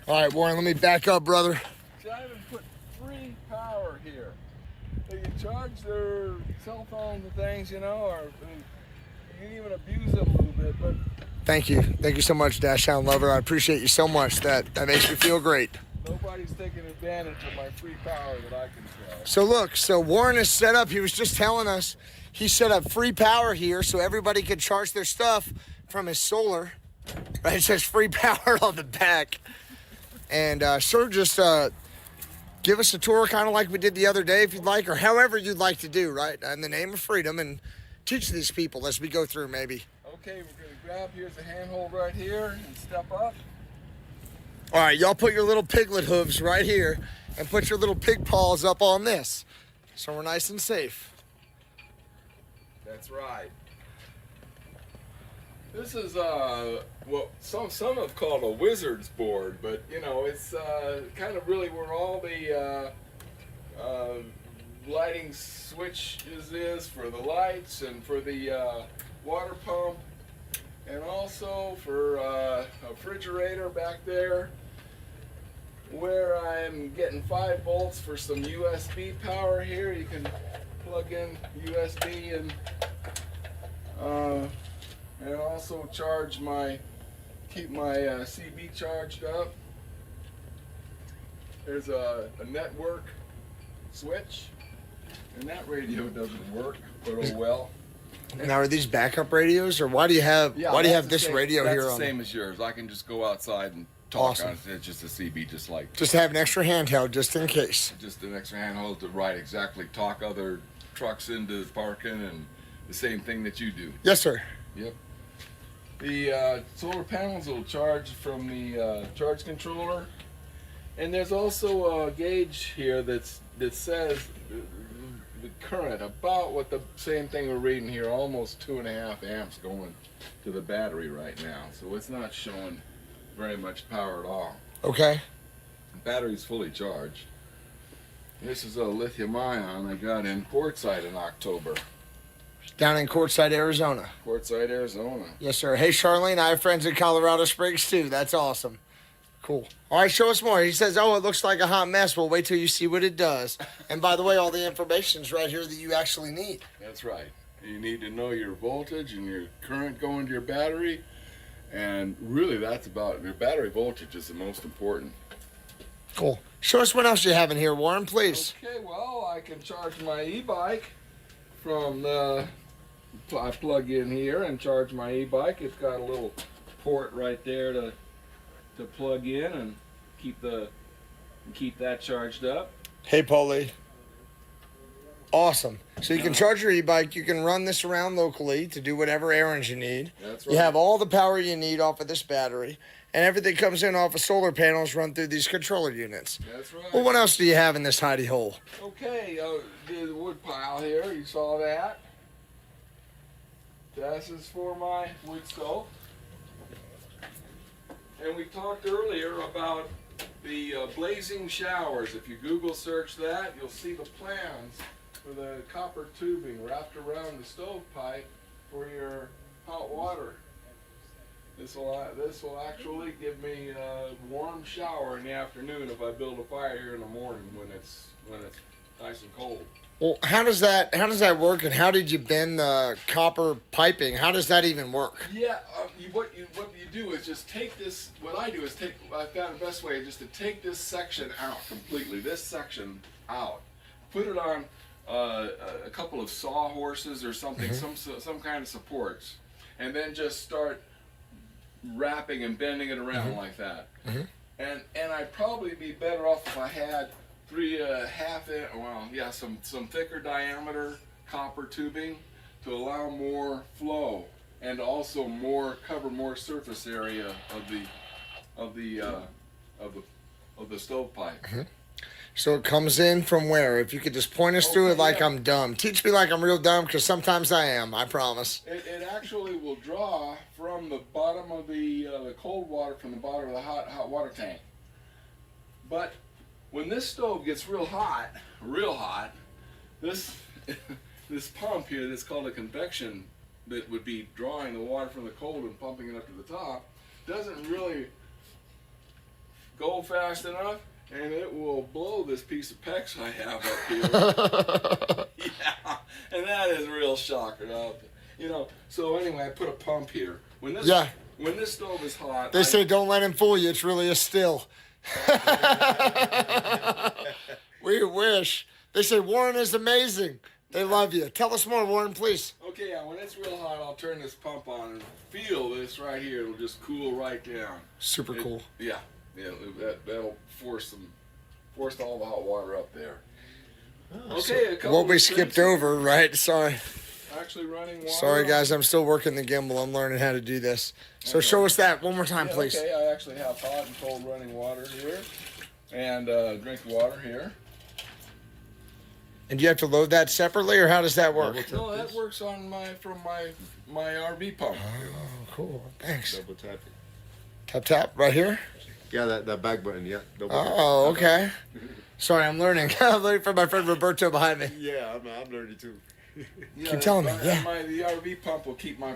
All right, Warren, let me back up, brother. See, I even put free power here. They can charge their cell phones and things, you know, or you can even abuse them a little bit. But Thank you so much, Dash Hound Lover. I appreciate you so much. That makes me feel great. nobody's taking advantage of my free power that I control. So look, Warren is set up. He was just telling us he set up free power here so everybody could charge their stuff from his solar. Right, it says free power on the back. And sure, just give us a tour kind of like we did the other day if you'd like, or however you'd like to do, right? In the name of freedom, and teach these people as we go through maybe. Okay, we're going to grab, here's a handhold right here, and step up. All right, y'all put your little piglet hooves right here and put your little pig paws up on this so we're nice and safe. That's right. This is what some have called a wizard's board, but you know it's kind of really where all the lighting switches is for the lights and for the water pump, and also for a refrigerator back there, where I'm getting 5 volts for some USB power here. You can plug in USB and also keep my CB charged up. There's a network switch, and that radio doesn't work, but oh well. Now, are these backup radios, or why do you have this radio here That's on? the same as yours. I can just go outside and talk Awesome. on it. It's just a CB, Just have an extra handheld just in case. just an extra handhold to exactly talk other trucks into parking, and the same thing that you do. Yes, sir. Yep. The solar panels will charge from the charge controller, and there's also a gauge here that says the current, about what the same thing we're reading here, almost 2.5 amps going to the battery right now. So it's not showing very much power at all. Okay. The battery's fully charged. This is a lithium ion I got in Quartzsite in October. Down in Quartzsite, Arizona. Quartzsite, Arizona. Yes, sir. Hey, Charlene, I have friends in Colorado Springs, too. That's awesome. Cool. All right, show us more. He says, oh, it looks like a hot mess. Well, wait till you see what it does. And by the way, all the information's right here that you actually need. That's right. You need to know your voltage and your current going to your battery. And really, that's about your battery voltage is the most important. Cool. Show us what else you have in here, Warren, please. Okay, well, I can charge my e-bike from I plug in here and charge my e-bike. It's got a little port right there to plug in and keep that charged up. Hey, Paulie. Awesome. So you can charge your e-bike. You can run this around locally to do whatever errands you need. That's right. You have all the power you need off of this battery. And everything comes in off of solar panels run through these controller units. That's right. Well, what else do you have in this hidey hole? Okay, the wood pile here, you saw that. This is for my wood stove. And we talked earlier about the blazing showers. If you Google search that, you'll see the plans for the copper tubing wrapped around the stovepipe for your hot water. This will actually give me a warm shower in the afternoon if I build a fire here in the morning when it's nice and cold. Well, how does that work, and how did you bend the copper piping? How does that even work? Yeah, what you do is just take this. What I do is I found the best way just to take this section out completely. This section out. Put it on a couple of sawhorses or something, some kind of supports, and then just start wrapping and bending it around like that. And I'd probably be better off if I had 3.5 inch, some thicker diameter copper tubing to allow more flow and also cover more surface area of the stovepipe. So it comes in from where? If you could just point us through it like I'm dumb. Teach me like I'm real dumb, because sometimes I am, I promise. It actually will draw from the bottom of the cold water from the bottom of the hot water tank. But when this stove gets real hot, this pump here that's called a convection that would be drawing the water from the cold and pumping it up to the top doesn't really go fast enough, and it will blow this piece of PEX I have up here. Yeah, and that is a real shocker. So anyway, I put a pump here. When this stove is hot, They say don't let him fool you. It's really a still. We wish. They say Warren is amazing. They love you. Tell us more, Warren, please. Okay, yeah, when it's real hot, I'll turn this pump on and feel this right here. It'll just cool right down. Super cool. Yeah, that'll force all the hot water up there. Okay, What we skipped over, right? Sorry. Actually running water. Sorry, guys. I'm still working the gimbal. I'm learning how to do this. So show us that one more time, please. Okay, I actually have hot and cold running water here, and drink water here. And do you have to load that separately, or how does that work? No, that works from my RV pump. Oh, cool. Thanks. Double tap it. Tap, tap, right here? Yeah, that back button, yeah. Double tap. Oh, okay. Sorry, I'm learning. I'm learning from my friend Roberto behind me. Yeah, I'm learning too. Keep telling me, yeah. The RV pump will keep my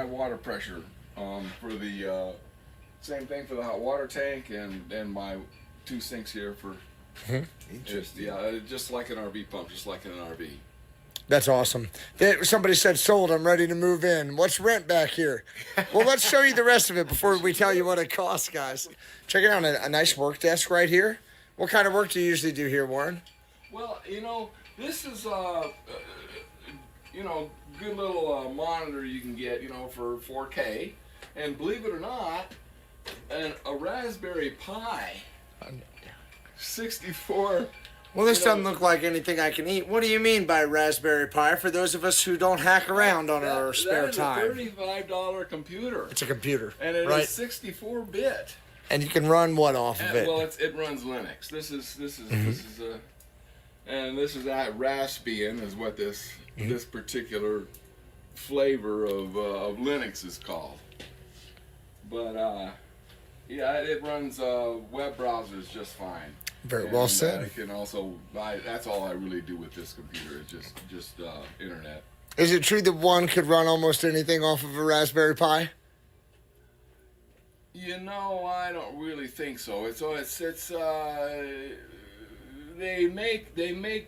water pressure. For the same thing for the hot water tank and my 2 sinks here for. Interesting. Just like an RV pump, just like in an RV. That's awesome. Somebody said, sold, I'm ready to move in. What's rent back here? Well, let's show you the rest of it before we tell you what it costs, guys. Check it out, a nice work desk right here. What kind of work do you usually do here, Warren? Well, this is good little monitor you can get, for 4K. And believe it or not, a Raspberry Pi 64. Well, this doesn't look like anything I can eat. What do you mean by Raspberry Pi for those of us who don't hack around on our spare time? That is a $35 computer. It's a computer, and it right? is 64-bit. And you can run what off of it? Well, it runs Linux. This is that Raspbian is what this particular flavor of Linux is called. But it runs web browsers just fine. Very well said. I can also that's all I really do with this computer. It's just internet. Is it true that one could run almost anything off of a Raspberry Pi? I don't really think so. They make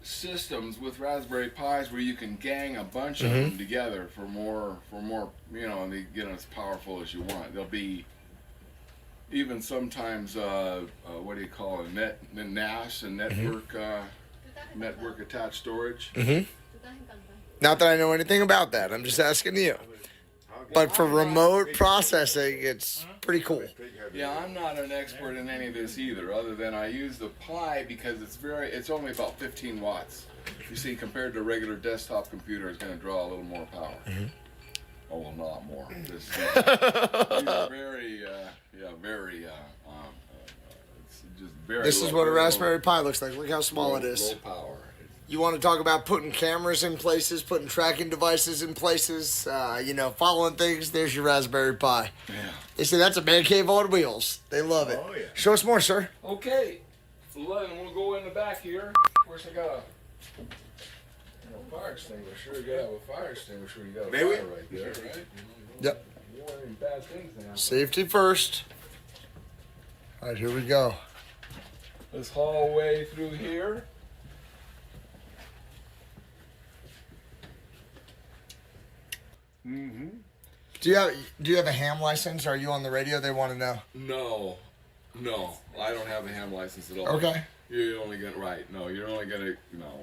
systems with Raspberry Pis where you can gang a bunch of them together for more, and they get as powerful as you want. They'll be even sometimes what do you call it? NAS and network attached storage. Not that I know anything about that. I'm just asking you. But for remote processing, it's pretty cool. Yeah, I'm not an expert in any of this either, other than I use the Pi because it's only about 15 watts. You see, compared to a regular desktop computer, it's going to draw a little more power. Oh, well, not more. These are very, it's just very. This is what a Raspberry Pi looks like. Look how small it is. Low power. You want to talk about putting cameras in places, putting tracking devices in places, following things, there's your Raspberry Pi. Yeah. They say that's a man cave on wheels. They love it. Oh, yeah. Show us more, sir. Okay, so we'll go in the back here. Of course, I got a fire extinguisher. You gotta have a fire extinguisher. You got a Maybe. fire right there, right? Yep. You don't want any bad things to happen. Safety first. All right, here we go. This hallway through here. Do you have a ham license? Are you on the radio? They want to know. No, I don't have a ham license at all. Okay. You're only gonna you're only gonna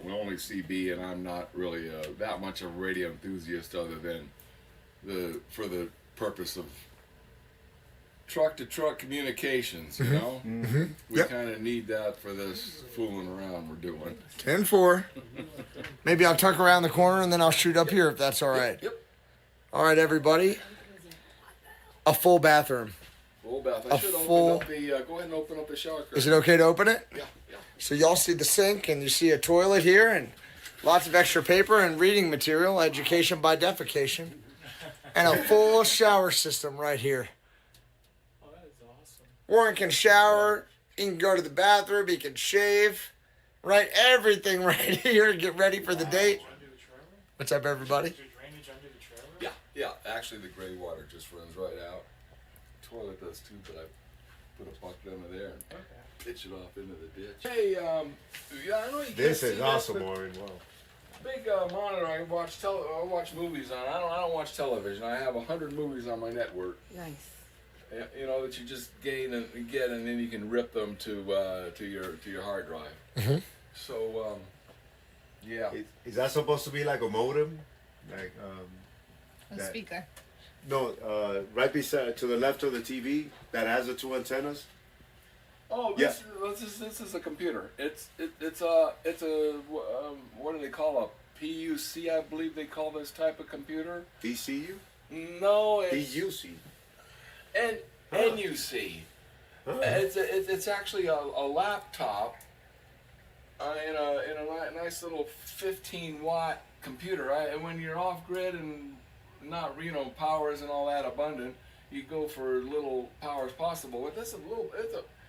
we're only CB, and I'm not really that much of a radio enthusiast, other than for the purpose of truck-to-truck communications. We kind of need that for this fooling around we're doing. 10-4. Maybe I'll tuck around the corner and then I'll shoot up here if that's all right. Yep. All right, everybody. A full bathroom. Full bath. A I should full- open up the. Go ahead and open up the shower curtain. Is it okay to open it? Yeah. So y'all see the sink and you see a toilet here and lots of extra paper and reading material, education by defecation, and a full shower system right here. Oh, that is awesome. Warren can shower, he can go to the bathroom, he can shave, right? Everything right here to get ready for the date. Under the trailer? What's up, everybody? Is there drainage under the trailer? Yeah. Actually, the gray water just runs right out. Toilet does too, but put a bucket under there and Okay. pitch it off into the ditch. Hey, yeah, I know you can't This see is this, awesome, but Warren. Wow. big monitor I watch I watch movies on. I don't watch television. I have 100 movies on my network. Nice. You know that you just gain and get, and then you can rip them to your hard drive. Mm-hmm. So yeah. Is that supposed to be like a modem? Like A That- speaker. no, right beside to the left of the TV that has the two antennas. Oh, this is a computer. It's a what do they call a PUC? I believe they call this type of computer. VCU? No, it's VUC. NUC. Huh. It's actually a laptop in a nice little 15-watt computer. And when you're off grid and not power isn't all that abundant, you go for little power as possible. But this is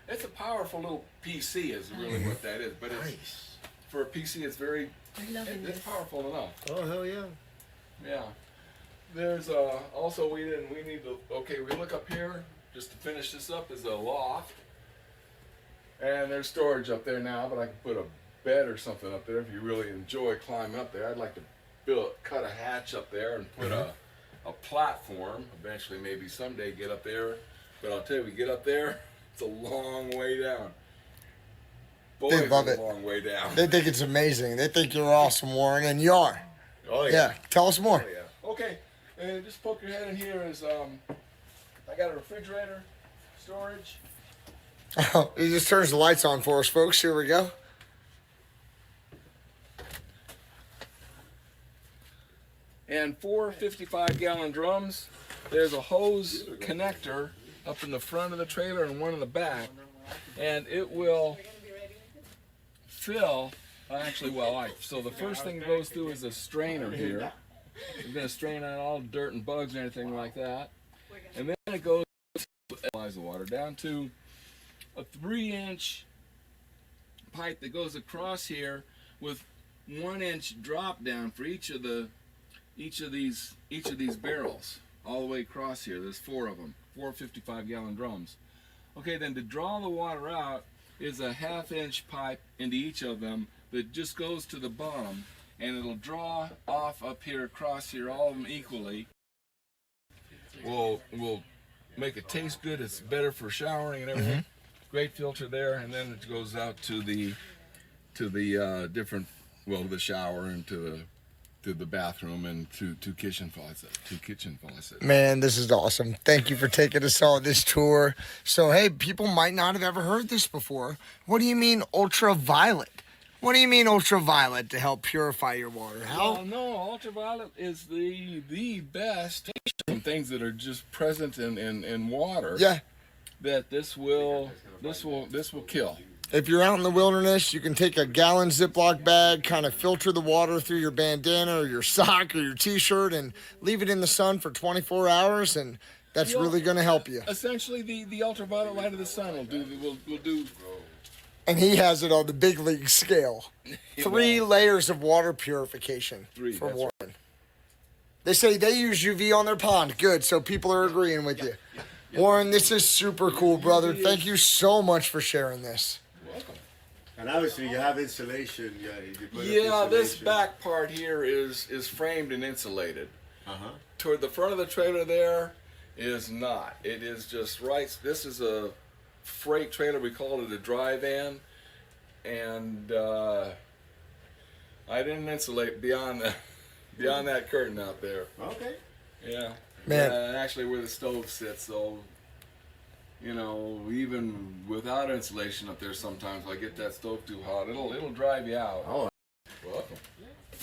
it's a powerful little PC is really what that is. But it's, Nice. for a PC, it's very I'm loving it's this. powerful enough. Oh hell yeah. Yeah. There's also we need to we look up here just to finish this up is a loft. And there's storage up there now, but I can put a bed or something up there if you really enjoy climbing up there. I'd like to cut a hatch up there and put a platform. Eventually, maybe someday get up there. But I'll tell you, we get up there, it's a long way down. Boy, They love it's it. a long way down. They think it's amazing. They think you're awesome, Warren, and you are. Oh Yeah, tell us more. Oh, yeah. Okay, and just poke your head in here. I got a refrigerator, storage. He just turns the lights on for us, folks. Here we go. And 4 55-gallon drums. There's a hose connector up in the front of the trailer and one in the back, and it will fill. So the first thing it goes through is a strainer here. You're gonna strain out all dirt and bugs and anything like that, and then it goes to analyze the water down to a 3-inch pipe that goes across here with 1-inch drop down for each of these barrels all the way across here. There's 4 of them, 4 55-gallon drums. Okay, then to draw the water out is a 1/2-inch pipe into each of them that just goes to the bottom, and it'll draw off up here across here, all of them equally. We'll make it taste good. It's better for showering and everything. Great filter there, and then it goes out to the different, the shower and to the bathroom and to kitchen faucets. Man, this is awesome. Thank you for taking us on this tour. So, hey, people might not have ever heard this before. What do you mean ultraviolet? What do you mean ultraviolet to help purify your water? How? Well, no, ultraviolet is the best things that are just present in water. Yeah. That this will kill. If you're out in the wilderness, you can take a gallon Ziploc bag, kind of filter the water through your bandana or your sock or your t-shirt and leave it in the sun for 24 hours, and that's really going to help you. Essentially, the ultraviolet light of the sun will do. And he has it on the big league scale. 3 layers of water purification 3, for that's Warren. They say they use UV on their pond. Good, so people are agreeing with you. Warren, this is super cool, brother. Thank you so much for sharing this. Welcome. And obviously you have insulation. Yeah, you put up This insulation. back part here is framed and insulated. Uh-huh. Toward the front of the trailer there is not. It is just right. This is a freight trailer. We call it a dry van, and I didn't insulate beyond that curtain out there. Okay. Yeah. Man. Yeah, and actually where the stove sits, so even without insulation up there, sometimes if I get that stove too hot, it'll drive you out. Oh. Welcome.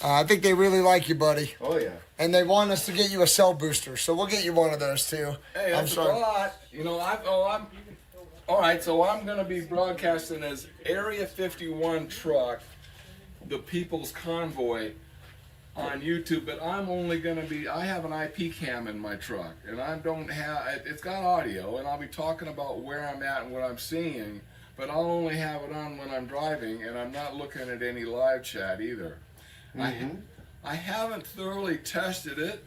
I think they really like you, buddy. Oh yeah. And they want us to get you a cell booster, so we'll get you one of those too. Hey, I'm that's a sorry. thought. I'm all right. So I'm going to be broadcasting as Area 51 truck, the People's Convoy, on YouTube. But I'm only going to be. I have an IP cam in my truck, and I don't have. It's got audio, and I'll be talking about where I'm at and what I'm seeing. But I'll only have it on when I'm driving, and I'm not looking at any live chat either. I haven't thoroughly tested it,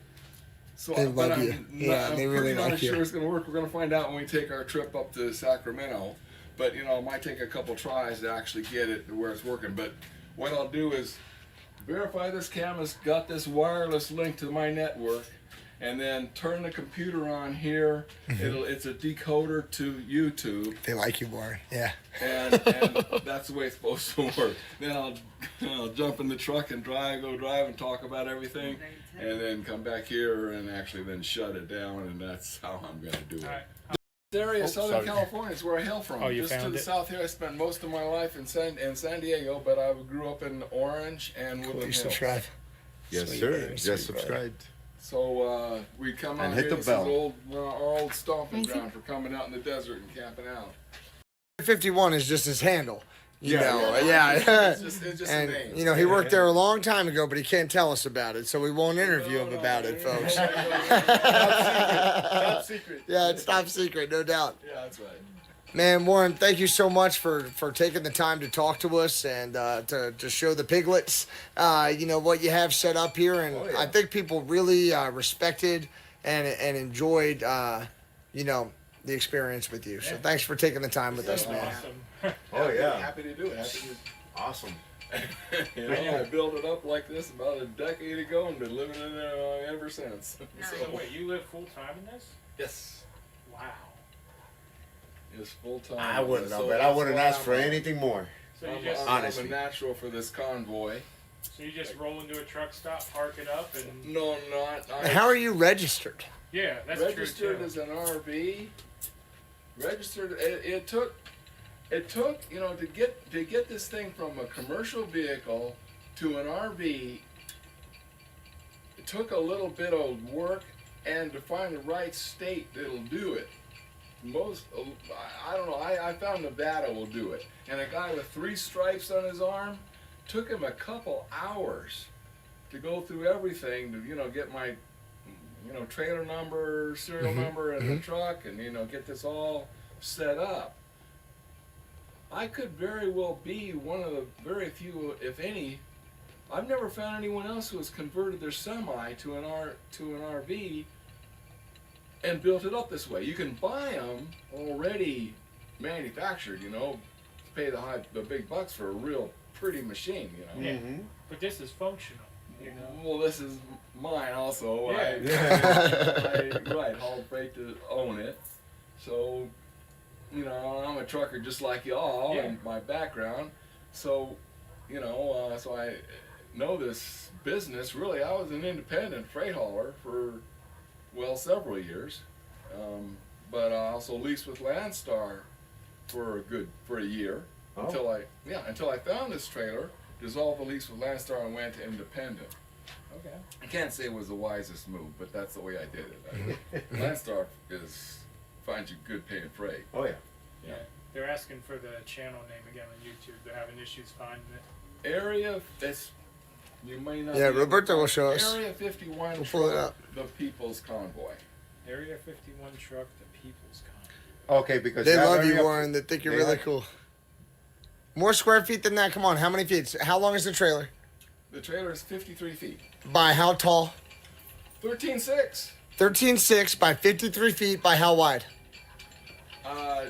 So, They but love you. I'm, Yeah, I'm they pretty really not like you. sure it's going to work. We're going to find out when we take our trip up to Sacramento. But you know, it might take a couple tries to actually get it to where it's working. But what I'll do is verify this camera's got this wireless link to my network, and then turn the computer on here. It's a decoder to YouTube, They like you more. Yeah. and that's the way it's supposed to work. Then I'll jump in the truck and go drive and talk about everything, and then come back here and actually then shut it down, and that's how I'm going to do it. All right. This area, Southern sorry. California, is where I hail from. Oh, you Just to found the it? south here, I spent most of my life in San Diego, but I grew up in Orange and Will Woodland you Hills. subscribe? Yes, Sweet, sir. man, Just sweet, subscribed. So we come out And here. hit the This bell. is our old stomping ground for coming out in the desert and camping out. 51 is just his handle. You Yeah, know, yeah. yeah. It's just a And name. you know, he worked there a long time ago, but he can't tell us about it, so we won't interview him about it, folks. Top secret. Yeah, it's top secret, no doubt. Yeah, that's right. Man, Warren, thank you so much for taking the time to talk to us and to show the piglets, you know, what you have set up here. And Oh, yeah. I think people really respected and enjoyed, you know, the experience with you. So thanks for taking the time with us, man. Awesome. Oh, yeah. Happy to do it. Awesome. You know, I built it up like this about a decade ago and been living in there ever since. So wait, you live full time in this? Yes, Wow. it's full time. I wouldn't know, but I wouldn't ask for anything more. So you I'm, just I'm honestly. a natural for this convoy. roll into a truck stop, park it up, and No, I'm not. How are you registered? yeah, that's Registered true as too. an RV. Registered. It took, you know, to get this thing from a commercial vehicle to an RV. It took a little bit of work and to find the right state that'll do it. I don't know. I found Nevada will do it, and a guy with 3 stripes on his arm took him a couple hours to go through everything to, you know, get my, you know, trailer number, serial number, and the truck, and you know, get this all set up. I could very well be one of the very few, if any. I've never found anyone else who has converted their semi to an RV and built it up this way. You can buy them already manufactured, you know, pay the big bucks for a real pretty machine, you know. Yeah. Mm-hmm. But this is functional, you know. Well, this is mine also. Yeah. Right, hauled freight to own it. So, you know, I'm a trucker just like y'all Yeah. in my background. So, you know, so I know this business. Really, I was an independent freight hauler for, well, several years. But I also leased with Landstar for a year. Oh. Until I found this trailer, dissolved the lease with Landstar and went to independent. Okay. I can't say it was the wisest move, but that's the way I did it. Landstar finds you good paying freight. Oh, yeah. Yeah. They're asking for the channel name again on YouTube. They're having issues finding it. Area, that's, you may not. Yeah, be able to Roberto will find- show us. Area 51 We'll pull it truck, up. the People's Convoy. Area 51 truck, the People's Con. Okay, because They that love you, area- Warren. They think you're they really like- cool. More square feet than that? Come on, how many feet? How long is the trailer? The trailer is 53 feet. By how tall? 13.6. 13.6 by 53 feet by how wide?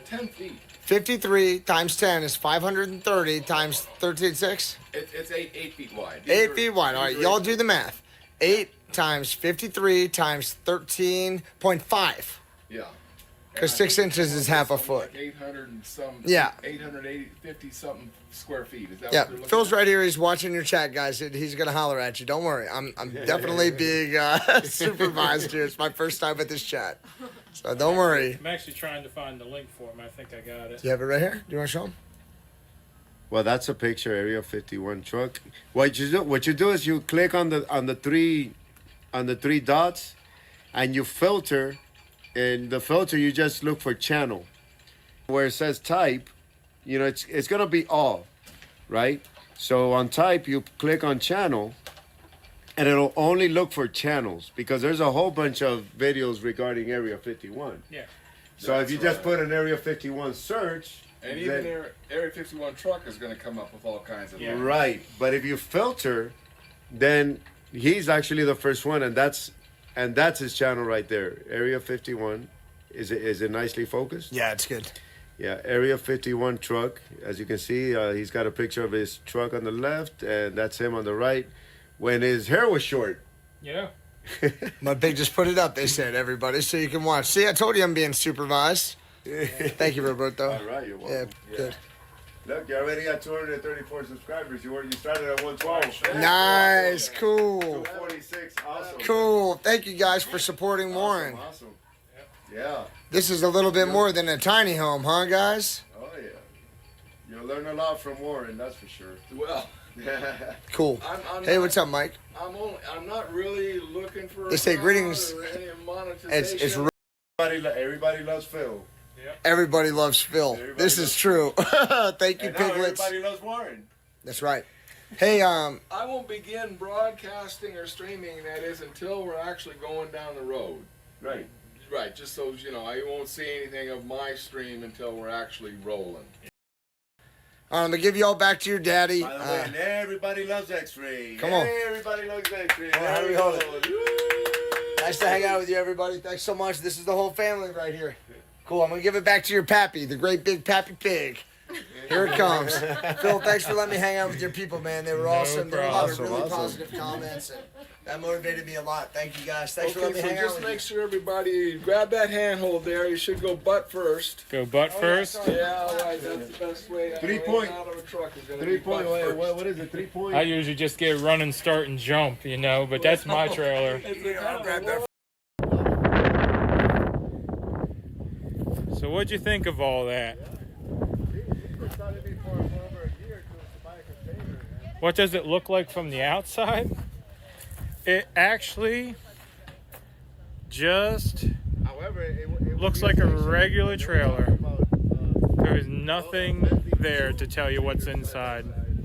10 feet. 53 times 10 is 530 times 13.6? It's 8 feet wide. 8 feet wide. All right, these are- y'all do the math. 8 times 53 times 13.5. Yeah. 'Cause And I 6 think inches is it's half a something foot. Like 800 and some. Yeah. 50 something square feet. Is that Yeah, what they're looking Phil's at? right here. He's watching your chat, guys. He's gonna holler at you. Don't worry. I'm definitely being supervised here. It's my first time at this chat, so don't worry. I'm actually trying to find the link for him. I think I got it. Do you have it right here? Do you want to show him? Well, that's a picture, Area 51 truck. What you do is you click on the three dots, and you filter. In the filter, you just look for channel. Where it says type, you know, it's gonna be all, right? So on type, you click on channel, and it'll only look for channels because there's a whole bunch of videos regarding Area 51. Yeah. So if That's you just right. put an Area 51 search, And then- even Area 51 truck is going to come up with all kinds of. Yeah. right. But if you filter, then he's actually the first one, and that's and that's his channel right there. Area 51. Is it nicely focused? Yeah, it's good. Yeah, Area 51 truck. As you can see, he's got a picture of his truck on the left, and that's him on the right. When his hair was short. Yeah. My Big just put it up, they said, everybody, so you can watch. See, I told you I'm being supervised. Thank you, Roberto. All right, you're Yeah, welcome. good. Look, you already got 234 subscribers. You started at 112. Nice, cool. 246, awesome. Cool. Thank you guys for supporting Warren. Awesome. Yeah. This is a little bit more than a tiny home, huh, guys? Oh yeah. You'll learn a lot from Warren, that's for sure. Well, Cool. I'm Hey, not- what's up, Mike? I'm not really looking for. They say a greetings. or any It's monetization. Everybody loves Phil. everybody loves Phil. Everybody This loves is true. Thank you, And now piglets. everybody loves Warren. That's right. Hey, I won't begin broadcasting or streaming, that is, until we're actually going down the road. Right. Right, just so you know, I won't see anything of my stream until we're actually rolling. I'm gonna give you all back to your daddy. By the way, and everybody loves X-Ray. Come on. Everybody loves X-Ray. Come on, There we hold go. Nice to hang out with you, everybody. Thanks so much. This is the whole family right here. Cool. I'm gonna give it back to your pappy, the great big pappy pig. Here it comes. Phil, thanks for letting me hang out with your people, man. They were awesome. There were a lot of problem. really Awesome. positive comments, and that motivated me a lot. Thank you, guys. Thanks for letting me Okay, so hang out just with make you. sure everybody grab that handhold there. You should go butt first. Go butt first. Yeah, all right, that's the best way. 3 point. Out of a truck is gonna 3 be point. butt first. What is it? 3 point. I usually just get run and start and jump, you know, but that's my trailer. I'll grab that. So what'd you think of all that? What does it look like from the outside? It actually just However, it looks like a regular trailer. There is nothing there to tell you what's inside.